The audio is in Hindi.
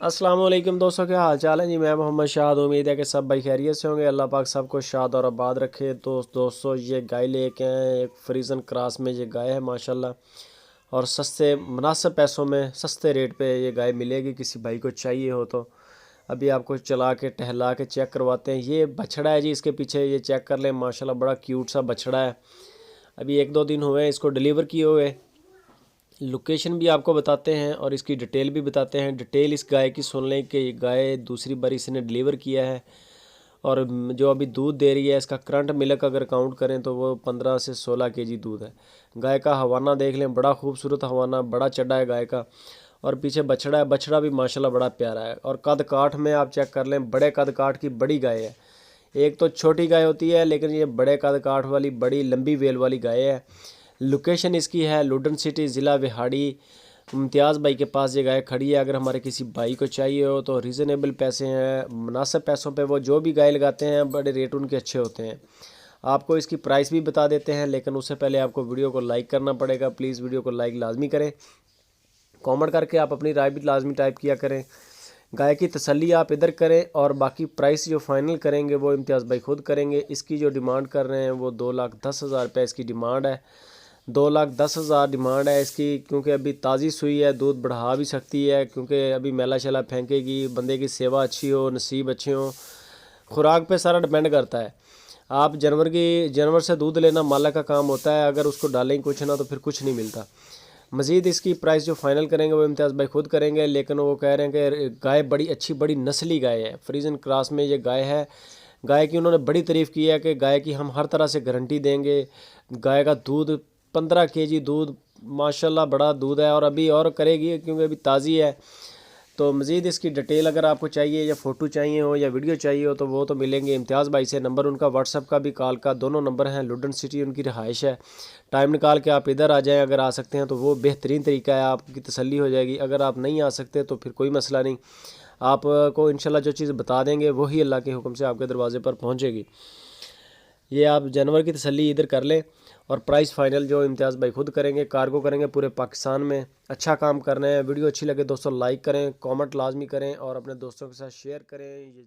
अस्सलाम वालेकुम दोस्तों, क्या हाल चाल है जी। मैं मोहम्मद शाद। उम्मीद है कि सब भाई खैरियत से होंगे। अल्लाह पाक सबको शाद और आबाद रखे। तो दोस्तों ये गाय लेके आए हैं, एक फ्रीजन क्रॉस में ये गाय है माशाल्लाह। और सस्ते मुनासिब पैसों में सस्ते रेट पे ये गाय मिलेगी। किसी भाई को चाहिए हो तो अभी आपको चला के टहला के चेक करवाते हैं। ये बछड़ा है जी, इसके पीछे ये चेक कर लें माशाल्लाह, बड़ा क्यूट सा बछड़ा है। अभी 1-2 दिन हुए हैं इसको डिलीवर किए हुए। लोकेशन भी आपको बताते हैं और इसकी डिटेल भी बताते हैं। डिटेल इस गाय की सुन लें कि ये गाय दूसरी बार इसने डिलीवर किया है और जो अभी दूध दे रही है, इसका करंट मिल्क अगर काउंट करें तो वो 15 से 16 केजी दूध है। गाय का हवाना देख लें, बड़ा खूबसूरत हवाना, बड़ा चड्डा है गाय का। और पीछे बछड़ा है, बछड़ा भी माशाल्लाह बड़ा प्यारा है। और कद काठ में आप चेक कर लें, बड़े कद काठ की बड़ी गाय है। एक तो छोटी गाय होती है, लेकिन ये बड़े कद काठ वाली बड़ी लंबी वेल वाली गाय है। लोकेशन इसकी है लुडन सिटी, ज़िला विहाड़ी। इम्तियाज़ भाई के पास ये गाय खड़ी है। अगर हमारे किसी भाई को चाहिए हो तो रीज़नेबल पैसे हैं, मुनासिब पैसों पे वो जो भी गाय लगाते हैं बड़े रेट उनके अच्छे होते हैं। आपको इसकी प्राइस भी बता देते हैं, लेकिन उससे पहले आपको वीडियो को लाइक करना पड़ेगा। प्लीज़ वीडियो को लाइक लाजमी करें। कमेंट करके आप अपनी राय भी लाजमी टाइप किया करें। गाय की तसल्ली आप इधर करें और बाकी प्राइस जो फाइनल करेंगे वो इम्तियाज़ भाई खुद करेंगे। इसकी जो डिमांड कर रहे हैं वो 2,10,000 रुपये इसकी डिमांड है। 2,10,000 डिमांड है इसकी, क्योंकि अभी ताज़ी सुई है, दूध बढ़ा भी सकती है। क्योंकि अभी मैला शैला फेंकेगी, बंदे की सेवा अच्छी हो, नसीब अच्छे हो, खुराक पे सारा डिपेंड करता है। आप जानवर से दूध लेना मालिक का काम होता है। अगर उसको डालेंगे कुछ ना तो फिर कुछ नहीं मिलता। मज़ीद इसकी प्राइस जो फाइनल करेंगे वो इम्तियाज़ भाई खुद करेंगे। लेकिन वो कह रहे हैं कि गाय बड़ी अच्छी, बड़ी नस्ली गाय है। फ्रीजन क्रॉस में ये गाय है। गाय की उन्होंने बड़ी तारीफ़ की है कि गाय की हम हर तरह से गारंटी देंगे। गाय का दूध 15 केजी दूध माशाल्लाह बड़ा दूध है और अभी और करेगी क्योंकि अभी ताज़ी है। तो मज़ीद इसकी डिटेल अगर आपको चाहिए या फ़ोटो चाहिए हो या वीडियो चाहिए हो तो वो तो मिलेंगे इम्तियाज़ भाई से। नंबर उनका व्हाट्सअप का भी, कॉल का, दोनों नंबर हैं। लुडन सिटी उनकी रिहाइश है। टाइम निकाल के आप इधर आ जाएं, अगर आ सकते हैं तो वो बेहतरीन तरीका है, आपकी तसल्ली हो जाएगी। अगर आप नहीं आ सकते तो फिर कोई मसला नहीं, आपको इंशाल्लाह जो चीज़ बता देंगे वही अल्लाह के हुक्म से आपके दरवाज़े पर पहुँचेगी। ये आप जानवर की तसल्ली इधर कर लें और प्राइस फाइनल जो इम्तियाज़ भाई खुद करेंगे। कार्गो करेंगे पूरे पाकिस्तान में। अच्छा काम कर रहे हैं। वीडियो अच्छी लगे दोस्तों लाइक करें, कमेंट लाजमी करें और अपने दोस्तों के साथ शेयर करें। ये